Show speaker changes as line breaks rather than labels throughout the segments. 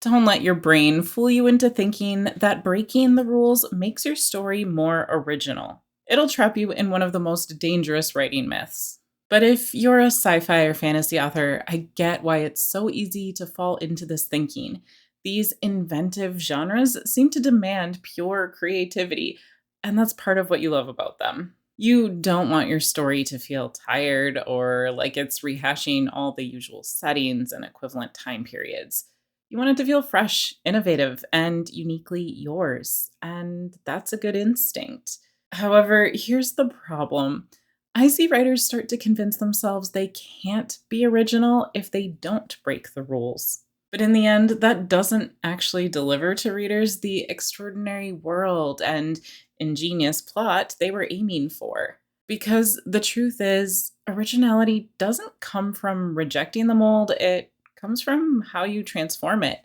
Don't let your brain fool you into thinking that breaking the rules makes your story more original. It'll trap you in one of the most dangerous writing myths. But if you're a sci fi or fantasy author, I get why it's so easy to fall into this thinking. These inventive genres seem to demand pure creativity, and that's part of what you love about them. You don't want your story to feel tired or like it's rehashing all the usual settings and equivalent time periods. You want it to feel fresh, innovative, and uniquely yours. And that's a good instinct. However, here's the problem. I see writers start to convince themselves they can't be original if they don't break the rules. But in the end, that doesn't actually deliver to readers the extraordinary world and ingenious plot they were aiming for. Because the truth is, originality doesn't come from rejecting the mold, it comes from how you transform it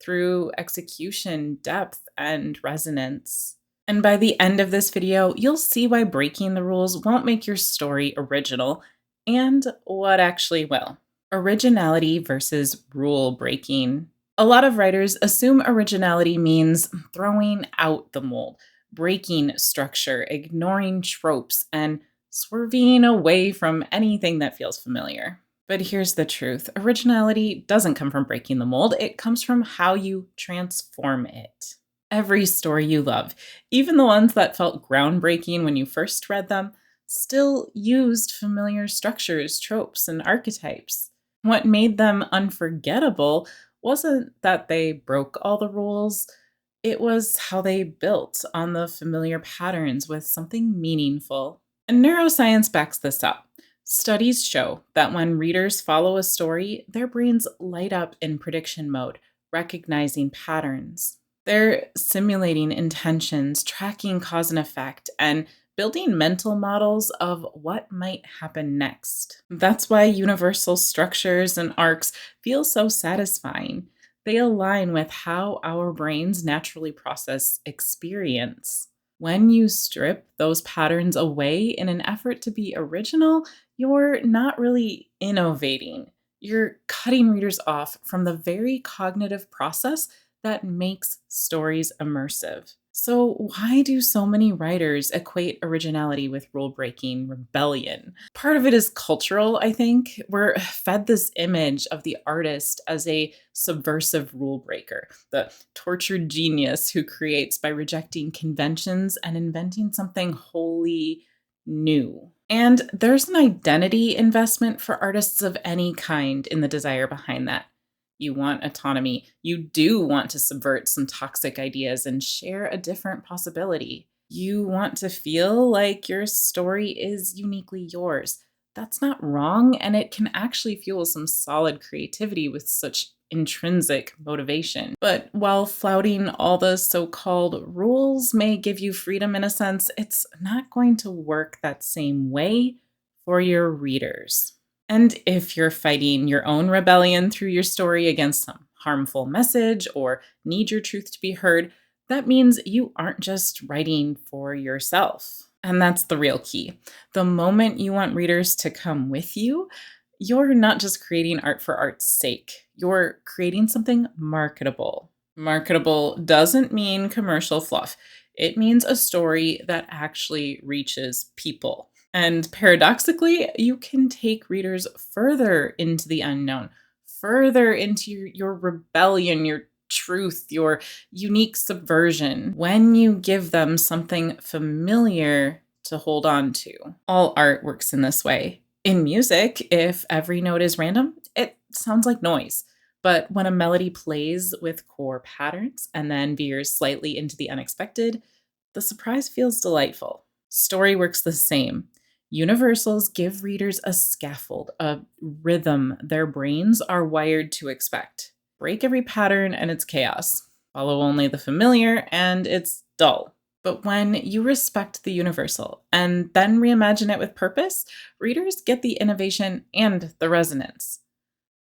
through execution, depth, and resonance. And by the end of this video, you'll see why breaking the rules won't make your story original and what actually will. Originality versus rule breaking. A lot of writers assume originality means throwing out the mold, breaking structure, ignoring tropes, and swerving away from anything that feels familiar. But here's the truth. Originality doesn't come from breaking the mold, it comes from how you transform it. Every story you love, even the ones that felt groundbreaking when you first read them, still used familiar structures, tropes, and archetypes. What made them unforgettable wasn't that they broke all the rules, it was how they built on the familiar patterns with something meaningful. And neuroscience backs this up. Studies show that when readers follow a story, their brains light up in prediction mode, recognizing patterns. They're simulating intentions, tracking cause and effect, and building mental models of what might happen next. That's why universal structures and arcs feel so satisfying. They align with how our brains naturally process experience. When you strip those patterns away in an effort to be original, you're not really innovating. You're cutting readers off from the very cognitive process that makes stories immersive. So, why do so many writers equate originality with rule breaking rebellion? Part of it is cultural, I think. We're fed this image of the artist as a subversive rule breaker, the tortured genius who creates by rejecting conventions and inventing something wholly new. And there's an identity investment for artists of any kind in the desire behind that. You want autonomy. You do want to subvert some toxic ideas and share a different possibility. You want to feel like your story is uniquely yours. That's not wrong, and it can actually fuel some solid creativity with such intrinsic motivation. But while flouting all the so called rules may give you freedom in a sense, it's not going to work that same way for your readers. And if you're fighting your own rebellion through your story against some harmful message or need your truth to be heard, that means you aren't just writing for yourself. And that's the real key. The moment you want readers to come with you, you're not just creating art for art's sake. You're creating something marketable. Marketable doesn't mean commercial fluff. It means a story that actually reaches people. And paradoxically, you can take readers further into the unknown, further into your rebellion, your truth, your unique subversion, when you give them something familiar to hold on to. All art works in this way. In music, if every note is random, it sounds like noise. But when a melody plays with core patterns and then veers slightly into the unexpected, the surprise feels delightful. Story works the same. Universals give readers a scaffold, a rhythm their brains are wired to expect. Break every pattern and it's chaos. Follow only the familiar and it's dull. But when you respect the universal and then reimagine it with purpose, readers get the innovation and the resonance.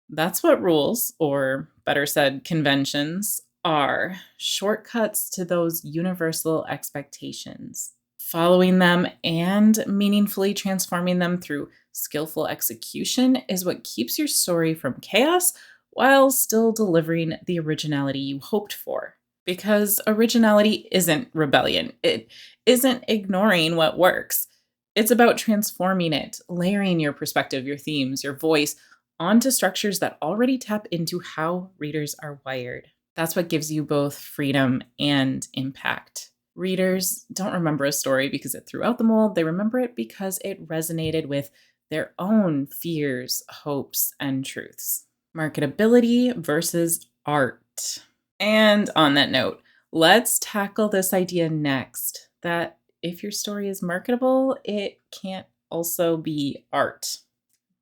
That's what rules, or better said, conventions, are shortcuts to those universal expectations. Following them and meaningfully transforming them through skillful execution is what keeps your story from chaos while still delivering the originality you hoped for. Because originality isn't rebellion, it isn't ignoring what works. It's about transforming it, layering your perspective, your themes, your voice onto structures that already tap into how readers are wired. That's what gives you both freedom and impact. Readers don't remember a story because it threw out the mold, they remember it because it resonated with their own fears, hopes, and truths. Marketability versus art. And on that note, let's tackle this idea next that if your story is marketable, it can't also be art.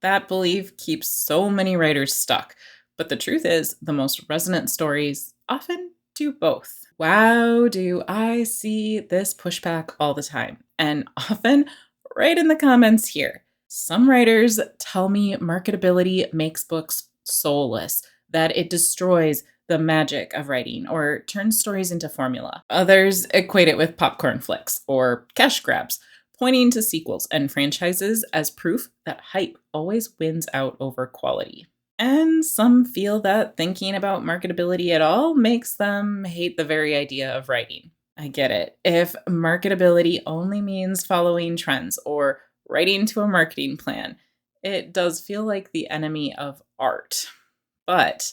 That belief keeps so many writers stuck. But the truth is, the most resonant stories often do both. Wow, do I see this pushback all the time, and often right in the comments here. Some writers tell me marketability makes books soulless, that it destroys the magic of writing or turns stories into formula. Others equate it with popcorn flicks or cash grabs, pointing to sequels and franchises as proof that hype always wins out over quality. And some feel that thinking about marketability at all makes them hate the very idea of writing. I get it. If marketability only means following trends or writing to a marketing plan, it does feel like the enemy of art. But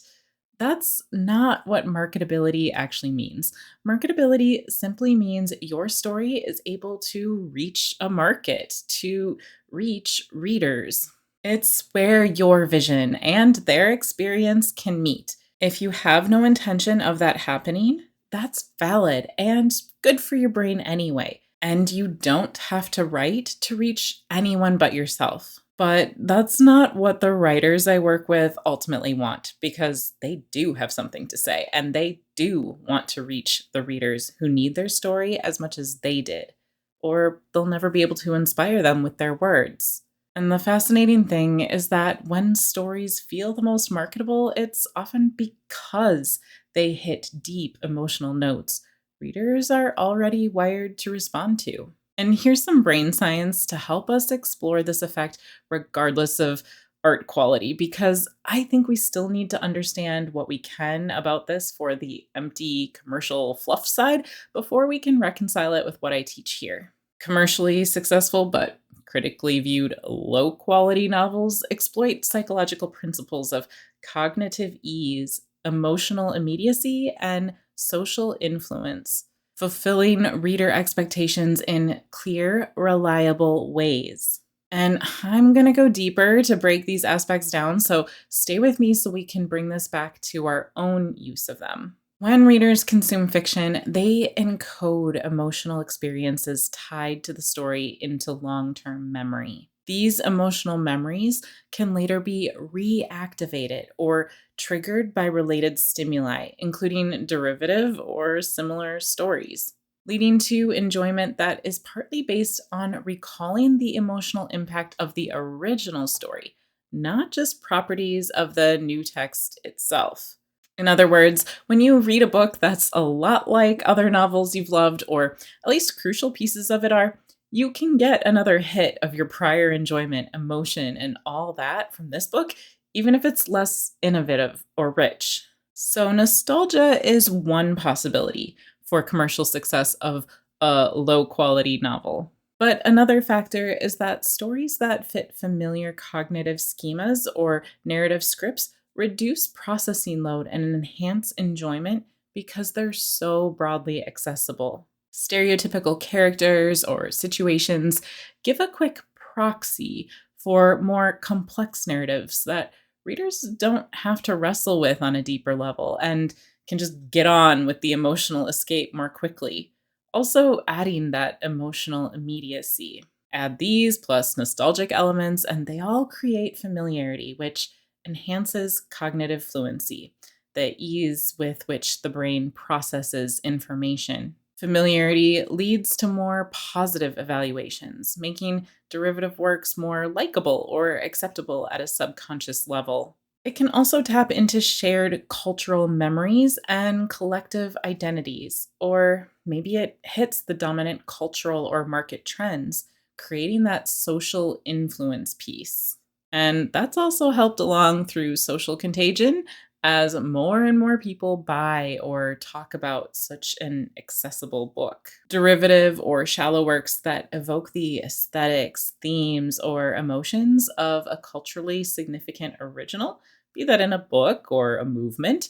that's not what marketability actually means. Marketability simply means your story is able to reach a market, to reach readers. It's where your vision and their experience can meet. If you have no intention of that happening, that's valid and good for your brain anyway. And you don't have to write to reach anyone but yourself. But that's not what the writers I work with ultimately want, because they do have something to say and they do want to reach the readers who need their story as much as they did, or they'll never be able to inspire them with their words. And the fascinating thing is that when stories feel the most marketable, it's often because they hit deep emotional notes readers are already wired to respond to. And here's some brain science to help us explore this effect regardless of art quality, because I think we still need to understand what we can about this for the empty commercial fluff side before we can reconcile it with what I teach here. Commercially successful but critically viewed low quality novels exploit psychological principles of cognitive ease, emotional immediacy, and social influence, fulfilling reader expectations in clear, reliable ways. And I'm going to go deeper to break these aspects down, so stay with me so we can bring this back to our own use of them. When readers consume fiction, they encode emotional experiences tied to the story into long-term memory. These emotional memories can later be reactivated or triggered by related stimuli, including derivative or similar stories, leading to enjoyment that is partly based on recalling the emotional impact of the original story, not just properties of the new text itself. In other words, when you read a book that's a lot like other novels you've loved, or at least crucial pieces of it are, you can get another hit of your prior enjoyment, emotion, and all that from this book, even if it's less innovative or rich. So, nostalgia is one possibility for commercial success of a low quality novel. But another factor is that stories that fit familiar cognitive schemas or narrative scripts reduce processing load and enhance enjoyment because they're so broadly accessible. Stereotypical characters or situations give a quick proxy for more complex narratives that readers don't have to wrestle with on a deeper level and can just get on with the emotional escape more quickly. Also, adding that emotional immediacy. Add these plus nostalgic elements, and they all create familiarity, which enhances cognitive fluency, the ease with which the brain processes information. Familiarity leads to more positive evaluations, making derivative works more likable or acceptable at a subconscious level. It can also tap into shared cultural memories and collective identities, or maybe it hits the dominant cultural or market trends, creating that social influence piece. And that's also helped along through social contagion as more and more people buy or talk about such an accessible book. Derivative or shallow works that evoke the aesthetics, themes, or emotions of a culturally significant original, be that in a book or a movement,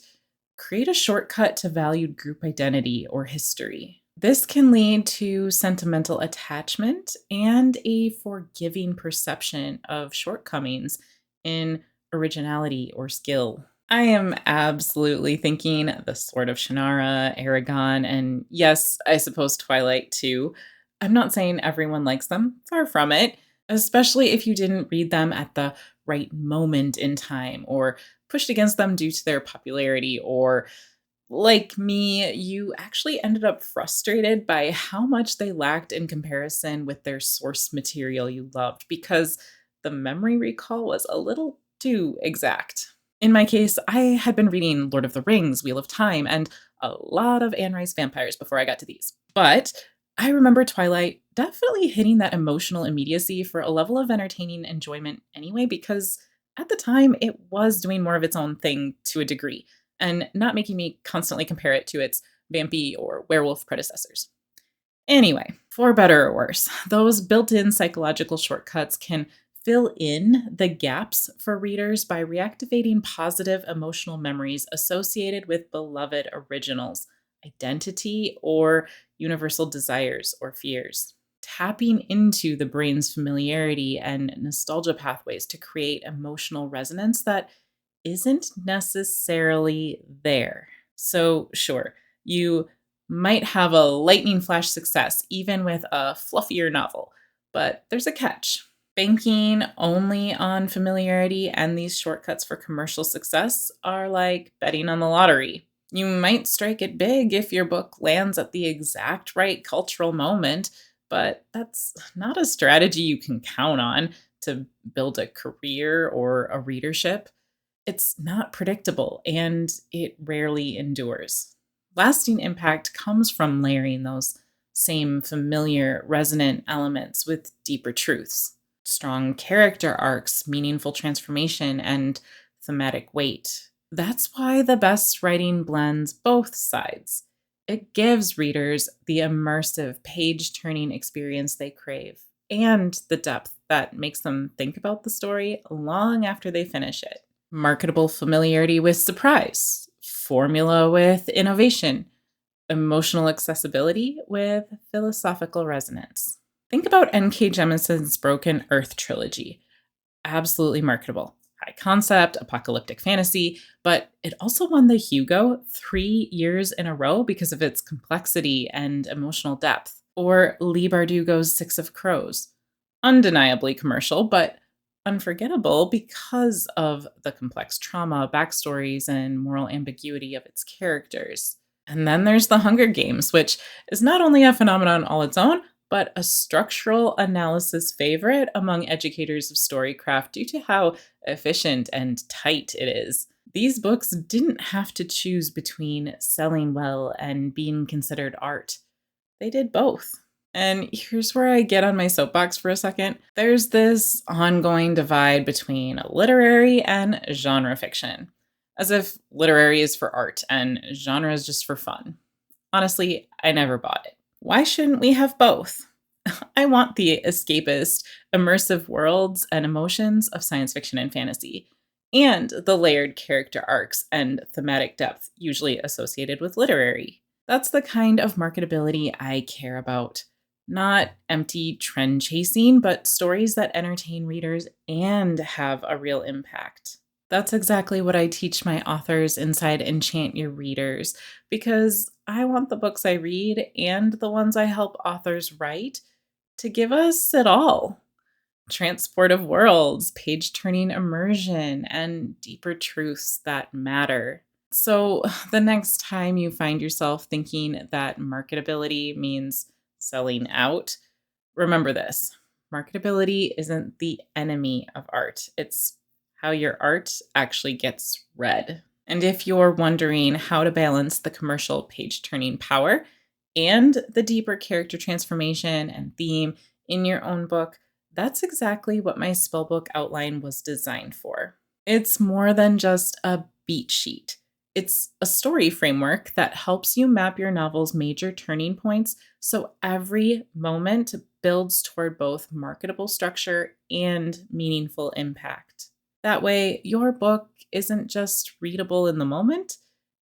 create a shortcut to valued group identity or history. This can lead to sentimental attachment and a forgiving perception of shortcomings in originality or skill. I am absolutely thinking The Sword of Shannara, Aragon, and yes, I suppose Twilight too. I'm not saying everyone likes them, far from it, especially if you didn't read them at the right moment in time or pushed against them due to their popularity, or like me, you actually ended up frustrated by how much they lacked in comparison with their source material you loved because the memory recall was a little too exact. In my case, I had been reading Lord of the Rings, Wheel of Time, and a lot of Anne Rice vampires before I got to these. But I remember Twilight definitely hitting that emotional immediacy for a level of entertaining enjoyment anyway, because at the time it was doing more of its own thing to a degree and not making me constantly compare it to its vampy or werewolf predecessors. Anyway, for better or worse, those built in psychological shortcuts can fill in the gaps for readers by reactivating positive emotional memories associated with beloved originals, identity, or universal desires or fears. Tapping into the brain's familiarity and nostalgia pathways to create emotional resonance that isn't necessarily there. So, sure, you might have a lightning flash success even with a fluffier novel, but there's a catch. Banking only on familiarity and these shortcuts for commercial success are like betting on the lottery. You might strike it big if your book lands at the exact right cultural moment, but that's not a strategy you can count on to build a career or a readership. It's not predictable and it rarely endures. Lasting impact comes from layering those same familiar, resonant elements with deeper truths, strong character arcs, meaningful transformation, and thematic weight. That's why the best writing blends both sides. It gives readers the immersive, page turning experience they crave and the depth that makes them think about the story long after they finish it. Marketable familiarity with surprise, formula with innovation, emotional accessibility with philosophical resonance. Think about N.K. Jemison's Broken Earth trilogy. Absolutely marketable. High concept, apocalyptic fantasy, but it also won the Hugo 3 years in a row because of its complexity and emotional depth. Or Lee Bardugo's Six of Crows. Undeniably commercial, but unforgettable because of the complex trauma, backstories, and moral ambiguity of its characters. And then there's The Hunger Games, which is not only a phenomenon all its own, but a structural analysis favorite among educators of storycraft due to how efficient and tight it is. These books didn't have to choose between selling well and being considered art. They did both. And here's where I get on my soapbox for a second. There's this ongoing divide between literary and genre fiction, as if literary is for art and genre is just for fun. Honestly, I never bought it. Why shouldn't we have both? I want the escapist, immersive worlds and emotions of science fiction and fantasy, and the layered character arcs and thematic depth usually associated with literary. That's the kind of marketability I care about. Not empty trend chasing, but stories that entertain readers and have a real impact. That's exactly what I teach my authors inside Enchant Your Readers, because I want the books I read and the ones I help authors write to give us it all: transportive worlds, page turning immersion, and deeper truths that matter. So, the next time you find yourself thinking that marketability means selling out, remember this: marketability isn't the enemy of art, it's how your art actually gets read. And if you're wondering how to balance the commercial page turning power and the deeper character transformation and theme in your own book, that's exactly what my spellbook outline was designed for. It's more than just a beat sheet. It's a story framework that helps you map your novel's major turning points so every moment builds toward both marketable structure and meaningful impact. That way, your book isn't just readable in the moment,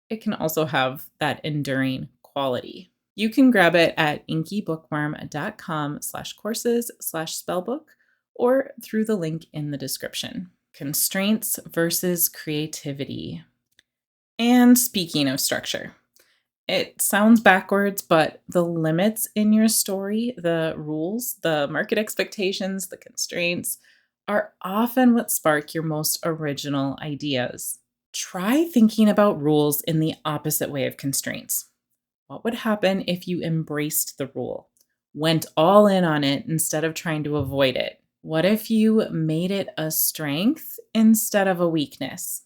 it can also have that enduring quality. You can grab it at inkybookworm.com/courses/spellbook or through the link in the description. Constraints versus creativity. And speaking of structure, it sounds backwards, but the limits in your story, the rules, the market expectations, the constraints, are often what spark your most original ideas. Try thinking about rules in the opposite way of constraints. What would happen if you embraced the rule, went all in on it instead of trying to avoid it? What if you made it a strength instead of a weakness?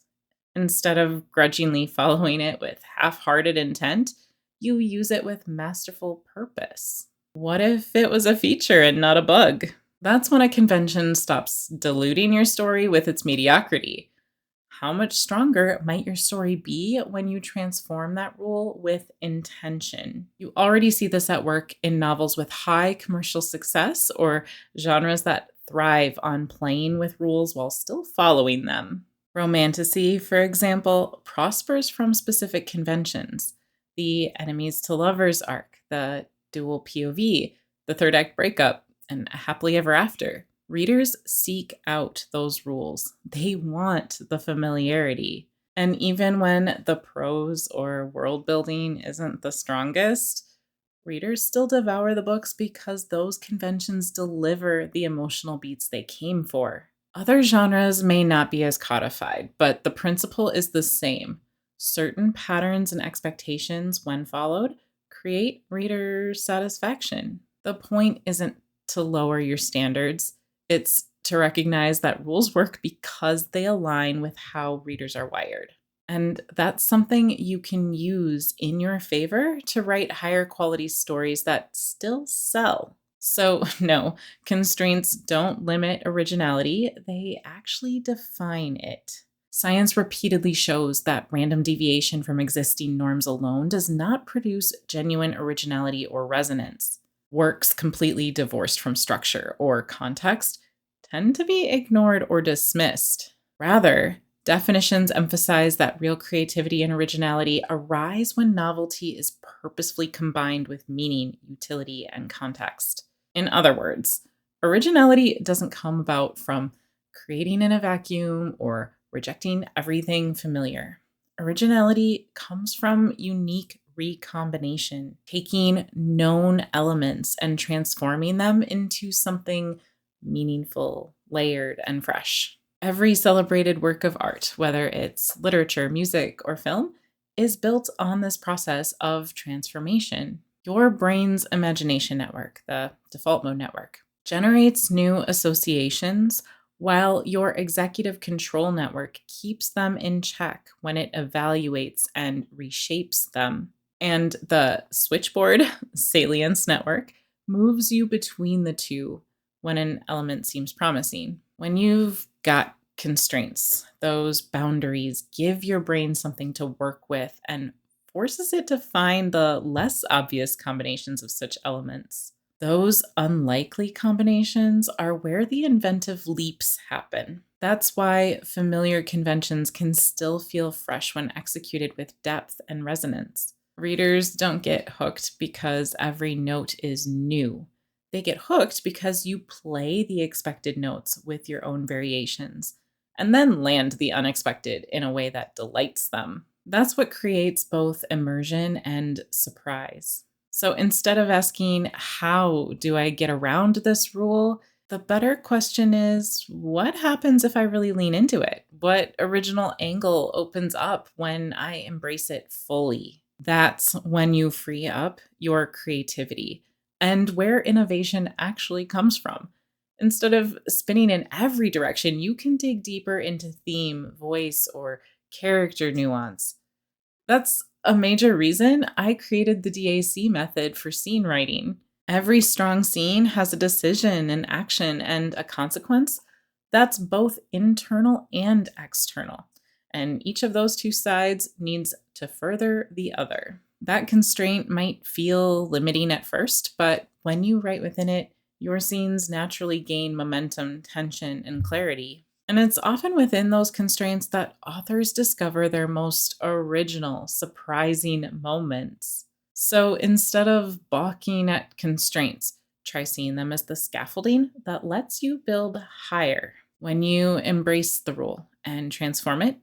Instead of grudgingly following it with half hearted intent, you use it with masterful purpose. What if it was a feature and not a bug? That's when a convention stops diluting your story with its mediocrity. How much stronger might your story be when you transform that rule with intention? You already see this at work in novels with high commercial success or genres that thrive on playing with rules while still following them. Romantasy, for example, prospers from specific conventions. The enemies to lovers arc, the dual POV, the third act breakup, and a happily ever after. Readers seek out those rules. They want the familiarity. And even when the prose or world building isn't the strongest, readers still devour the books because those conventions deliver the emotional beats they came for. Other genres may not be as codified, but the principle is the same. Certain patterns and expectations, when followed, create reader satisfaction. The point isn't to lower your standards, it's to recognize that rules work because they align with how readers are wired. And that's something you can use in your favor to write higher quality stories that still sell. So, no, constraints don't limit originality, they actually define it. Science repeatedly shows that random deviation from existing norms alone does not produce genuine originality or resonance. Works completely divorced from structure or context tend to be ignored or dismissed. Rather, definitions emphasize that real creativity and originality arise when novelty is purposefully combined with meaning, utility, and context. In other words, originality doesn't come about from creating in a vacuum or rejecting everything familiar. Originality comes from unique recombination, taking known elements and transforming them into something meaningful, layered, and fresh. Every celebrated work of art, whether it's literature, music, or film, is built on this process of transformation. Your brain's imagination network, the default mode network, generates new associations while your executive control network keeps them in check when it evaluates and reshapes them. And the switchboard salience network moves you between the two when an element seems promising. When you've got constraints, those boundaries give your brain something to work with and forces it to find the less obvious combinations of such elements. Those unlikely combinations are where the inventive leaps happen. That's why familiar conventions can still feel fresh when executed with depth and resonance. Readers don't get hooked because every note is new. They get hooked because you play the expected notes with your own variations and then land the unexpected in a way that delights them. That's what creates both immersion and surprise. So instead of asking, how do I get around this rule? The better question is, what happens if I really lean into it? What original angle opens up when I embrace it fully? That's when you free up your creativity and where innovation actually comes from. Instead of spinning in every direction, you can dig deeper into theme, voice, or character nuance. That's a major reason I created the DAC method for scene writing. Every strong scene has a decision, an action, and a consequence that's both internal and external. and each of those two sides needs to further the other. That constraint might feel limiting at first, but when you write within it, your scenes naturally gain momentum, tension, and clarity. And it's often within those constraints that authors discover their most original, surprising moments. So instead of balking at constraints, try seeing them as the scaffolding that lets you build higher. When you embrace the rule and transform it,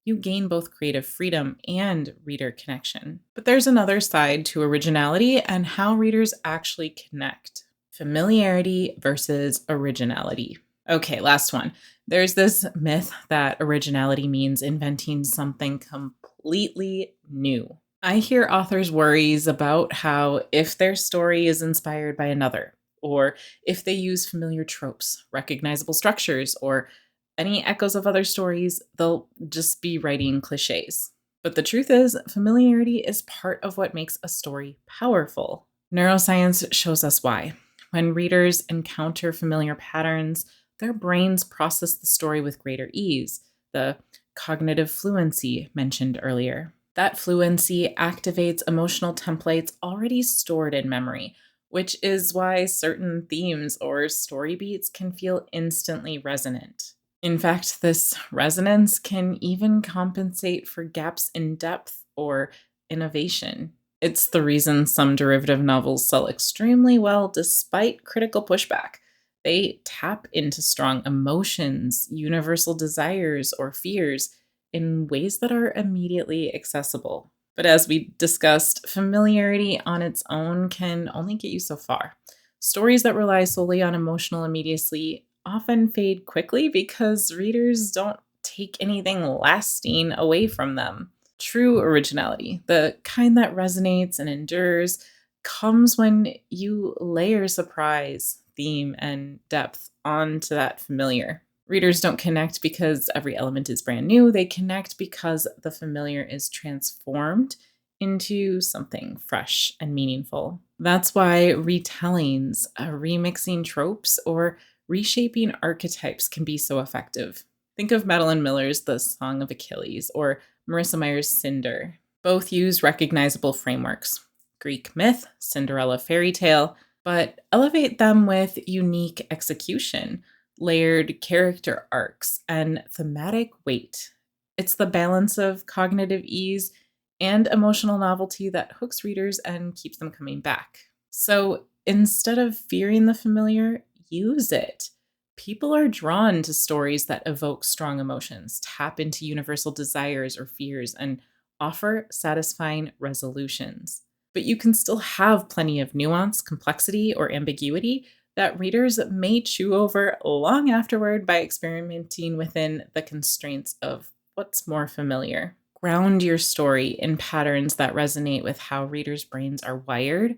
you gain both creative freedom and reader connection. But there's another side to originality and how readers actually connect: familiarity versus originality. Okay, last one. There's this myth that originality means inventing something completely new. I hear authors' worries about how if their story is inspired by another, or if they use familiar tropes, recognizable structures, or any echoes of other stories, they'll just be writing cliches. But the truth is, familiarity is part of what makes a story powerful. Neuroscience shows us why. When readers encounter familiar patterns, their brains process the story with greater ease, the cognitive fluency mentioned earlier. That fluency activates emotional templates already stored in memory, which is why certain themes or story beats can feel instantly resonant. In fact, this resonance can even compensate for gaps in depth or innovation. It's the reason some derivative novels sell extremely well despite critical pushback. They tap into strong emotions, universal desires, or fears in ways that are immediately accessible. But as we discussed, familiarity on its own can only get you so far. Stories that rely solely on emotional immediacy often fade quickly because readers don't take anything lasting away from them. True originality, the kind that resonates and endures, comes when you layer surprise, theme, and depth onto that familiar. Readers don't connect because every element is brand new. They connect because the familiar is transformed into something fresh and meaningful. That's why retellings, remixing tropes, or reshaping archetypes can be so effective. Think of Madeline Miller's The Song of Achilles or Marissa Meyer's Cinder. Both use recognizable frameworks: Greek myth, Cinderella fairy tale, but elevate them with unique execution, layered character arcs, and thematic weight. It's the balance of cognitive ease and emotional novelty that hooks readers and keeps them coming back. So instead of fearing the familiar, use it. People are drawn to stories that evoke strong emotions, tap into universal desires or fears, and offer satisfying resolutions. But you can still have plenty of nuance, complexity, or ambiguity that readers may chew over long afterward by experimenting within the constraints of what's more familiar. Ground your story in patterns that resonate with how readers' brains are wired,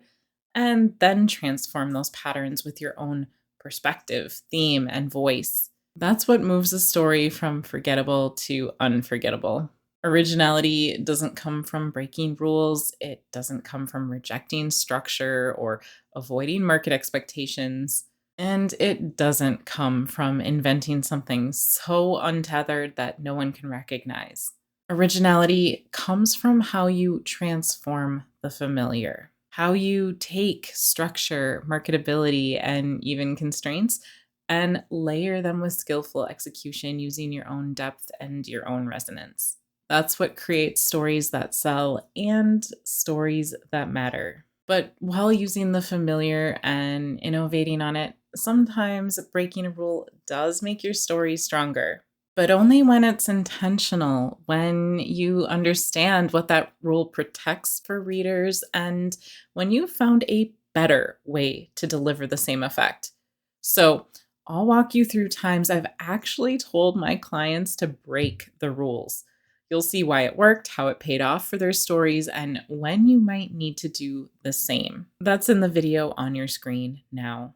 and then transform those patterns with your own perspective, theme, and voice. That's what moves a story from forgettable to unforgettable. Originality doesn't come from breaking rules, it doesn't come from rejecting structure or avoiding market expectations, and it doesn't come from inventing something so untethered that no one can recognize. Originality comes from how you transform the familiar, how you take structure, marketability, and even constraints and layer them with skillful execution using your own depth and your own resonance. That's what creates stories that sell and stories that matter. But while using the familiar and innovating on it, sometimes breaking a rule does make your story stronger, but only when it's intentional, when you understand what that rule protects for readers, and when you found a better way to deliver the same effect. So, I'll walk you through times I've actually told my clients to break the rules. You'll see why it worked, how it paid off for their stories, and when you might need to do the same. That's in the video on your screen now.